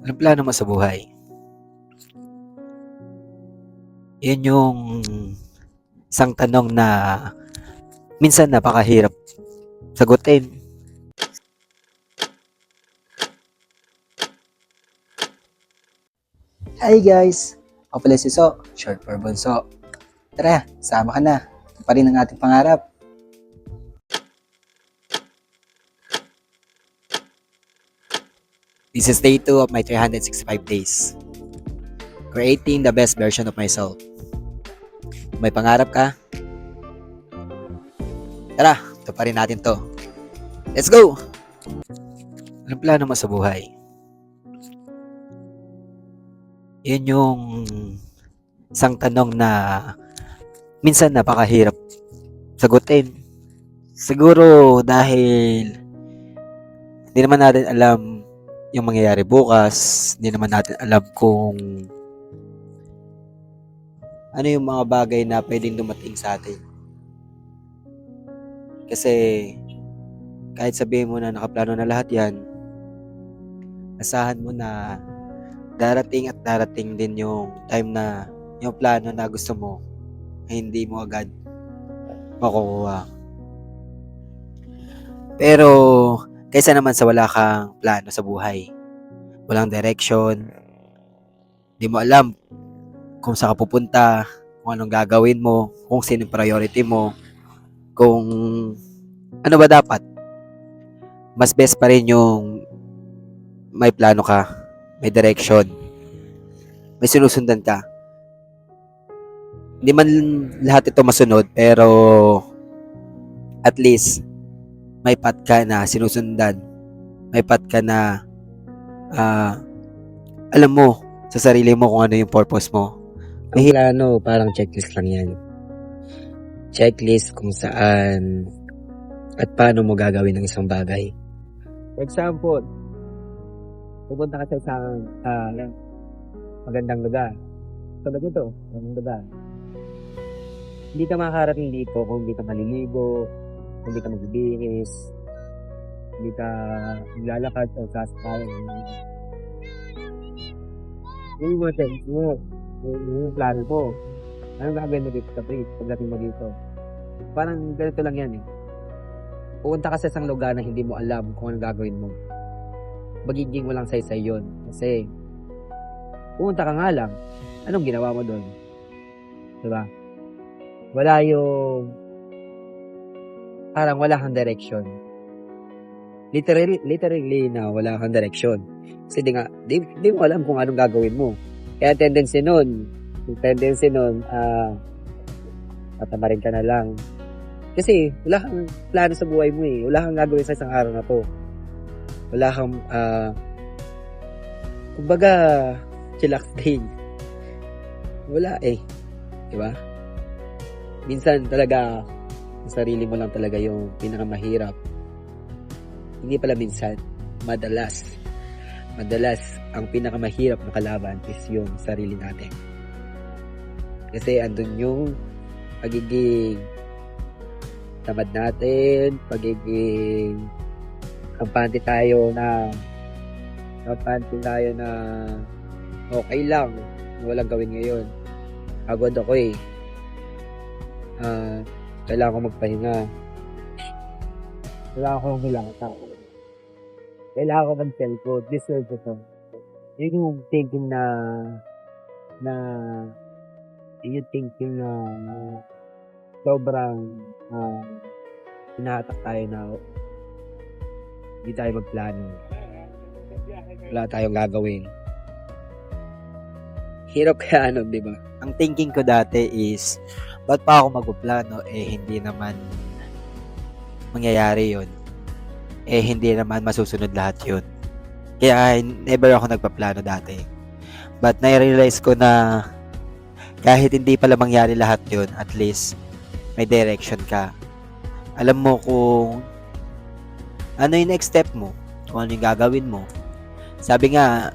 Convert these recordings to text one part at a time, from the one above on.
Anong plano mo sa buhay? Yun yung isang tanong na minsan napakahirap sagutin. Hi guys! Ako pala si So, short for Bonso. Tara, sama ka na. Ito pa rin ang ating pangarap. This is day 2 of my 365 days. Creating the best version of myself. May pangarap ka? Tara, ito pa rin natin to. Let's go! Anong plano mo sa buhay? Yun yung isang tanong na minsan napakahirap sagutin. Siguro dahil hindi naman natin alam yung mangyayari bukas. Hindi naman natin alam kung ano yung mga bagay na pwedeng dumating sa atin. Kasi kahit sabihin mo na nakaplano na lahat yan, asahan mo na darating at darating din yung time na yung plano na gusto mo ay hindi mo agad makukuha. Pero kaysa naman sa wala kang plano sa buhay, walang direction, di mo alam kung saan ka pupunta, kung anong gagawin mo, kung sino yung priority mo, kung ano ba dapat. Mas best pa rin yung may plano ka, may direction, may sinusundan ka. Hindi man lahat ito masunod, pero at least may path ka na sinusundan. May path ka na alam mo sa sarili mo kung ano yung purpose mo. May plano, parang checklist lang yan. Checklist kung saan at paano mo gagawin ang isang bagay. For example, pupunta ka sa isang magandang lugar. Tulad ito, magandang lugar. Hindi ka makakarating dito kung hindi ka maliligo, kung hindi ka magbibihis, hindi ka maglalakad o sasakay. Yung mga checklist mo, yung plano mo. Anong gagawin mo dito sa place pagdating mo dito? Parang ganito lang yan eh. Pupunta ka sa isang lugar na hindi mo alam kung anong gagawin mo. Magiging walang saysay yun. Kasi, pumunta ka nga lang. Anong ginawa mo doon? Diba? Wala yung... Parang wala kang direction. Literally na wala kang direction. Kasi di mo alam kung anong gagawin mo. Kaya tendency nun, tatamarin ka na lang. Kasi wala kang plano sa buhay mo eh. Wala kang gagawin sa isang araw na to. Wala kang, kumbaga, chillax day. Wala eh. Diba? Minsan talaga, ang sarili mo lang talaga yung pinakamahirap. Hindi pala minsan, madalas, ang pinakamahirap na kalaban is yung sarili natin. Kasi andun yung pagiging tamad natin, pagiging kampante tayo na okay lang, walang gawin ngayon. Pagod ako eh. Kailangan ko magpahinga. Kailangan ko humilata. Kailangan ko mag-cellphone. Deserve ko to. Yun yung thinking na sobrang hinahatak tayo na hindi tayo magplano. Wala tayong gagawin. Hirap kaya di ba? Ang thinking ko dati is, ba't pa ako magpaplano? Hindi naman mangyayari yun. Hindi naman masusunod lahat yun. Kaya never ako nagpaplano dati. But na-realize ko na kahit hindi pala mangyari lahat yun, at least may direction ka. Alam mo kung ano yung next step mo, kung ano yung gagawin mo. Sabi nga,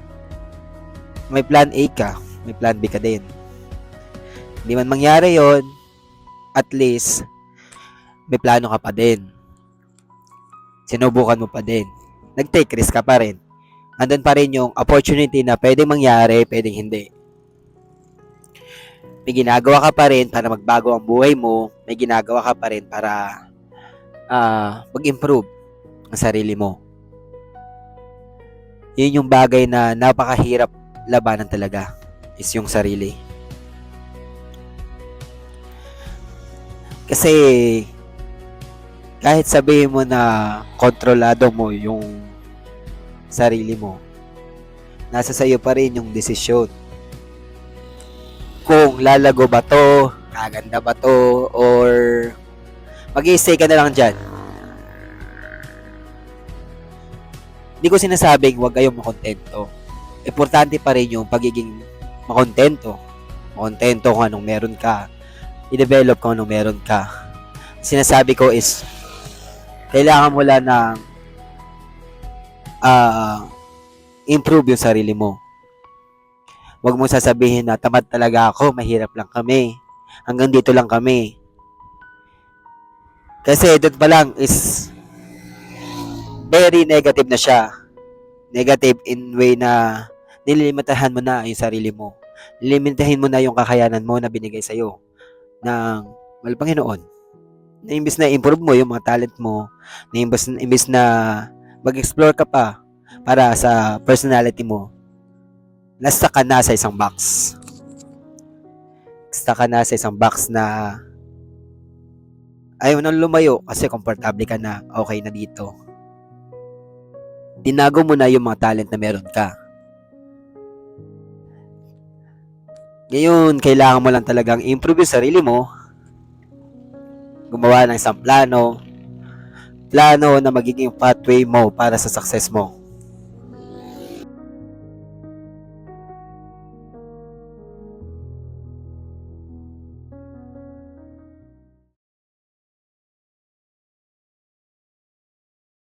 may plan A ka, may plan B ka din. Hindi man mangyari yon, at least may plano ka pa din. Sinubukan mo pa din. Nag-take risk ka pa rin. andun pa rin yung opportunity na pwedeng mangyari, pwedeng hindi. May ginagawa ka pa rin para magbago ang buhay mo, may ginagawa ka pa rin para mag-improve ang sarili mo. Yun yung bagay na napakahirap labanan talaga, is yung sarili. Kasi kahit sabihin mo na kontrolado mo yung sarili mo, nasa sayo pa rin yung desisyon. Kung lalago ba to, gaganda ba to, or mag-i-stay ka na lang dyan. Hindi ko sinasabing huwag kayong makontento. Importante pa rin yung pagiging makontento. Makontento kung anong meron ka. I-develop kung anong meron ka. Sinasabi ko is, kailangan mo lang ng improve yung sarili mo. Huwag mo sasabihin na tamad talaga ako, mahirap lang kami. Hanggang dito lang kami. Kasi doon pa lang is very negative na siya. Negative in way na nililimitahan mo na yung sarili mo. Nililimitahin mo na yung kakayanan mo na binigay sa'yo ng Panginoon. Na imbis na improve mo yung mga talent mo, na imbis na mag-explore ka pa para sa personality mo, nasa ka na sa isang box. Nasa ka na sa isang box na ayaw nang lumayo kasi komportable ka na, okay na dito. Tinago mo na yung mga talent na meron ka. Ngayon, kailangan mo lang talagang improve yung sarili mo. Gumawa ng isang plano na magiging pathway mo para sa success mo.